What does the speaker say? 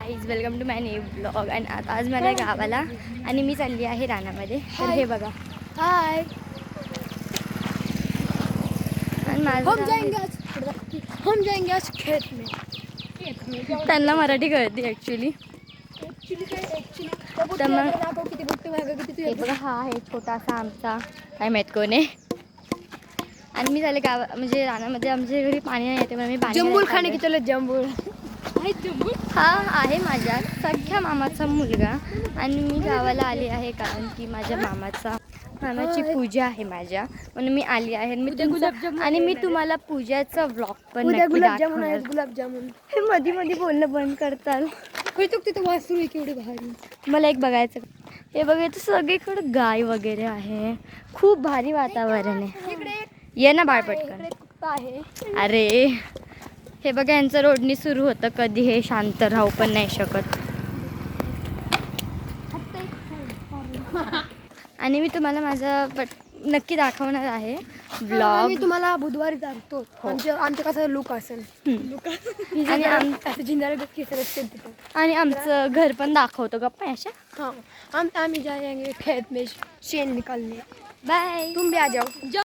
Guys welcome to my new blog. आणि आज मला गावाला आणि मी चालली आहे रानामध्ये. तर हे बघा. हाय. आणि हम जाएंगे आज खेत में. त्यांना मराठी कळते ॲक्च्युली. तर मग हे बघा, हा आहे छोटासा आमचा, काय माहीत कोण आहे. आणि मी झाले गाव म्हणजे रानामध्ये आमच्या घरी पाणी नाही येते, मी पाणी जंबूल खाणे की चलो जंबूल. हा आहे माझ्या सख्या मामाचा मुलगा. आणि मी गावाला आली आहे कारण की माझ्या मामाची पूजा आहे माझ्या, म्हणून मी आली आहे. आणि मी तुम्हाला पूजाचा व्लॉग पण नक्की दाखवणार. गुलाबजामुन हे मध्ये मध्ये बोलणं बंद करताल. तिथं वासरू आहे केवढी भारी. मला एक बघायचं. हे बघायचं सगळीकडे गाय वगैरे आहे. खूप भारी वातावरण आहे. ये ना बाळ पटकन. आहे. अरे हे बघा, यांचं रोडनी सुरू होतं. कधी हे शांत राहू पण नाही शकत. आणि मी तुम्हाला माझं नक्की दाखवणार आहे ब्लॉग. मी तुम्हाला बुधवारी दाखवतो. आमचं कसं लुक असेल. आणि आमचं घर पण दाखवतो गप्पा अशा. हाँ, हम जाएंगे खेत में शेन निकालने. बाय. तुम भी आ जाओ.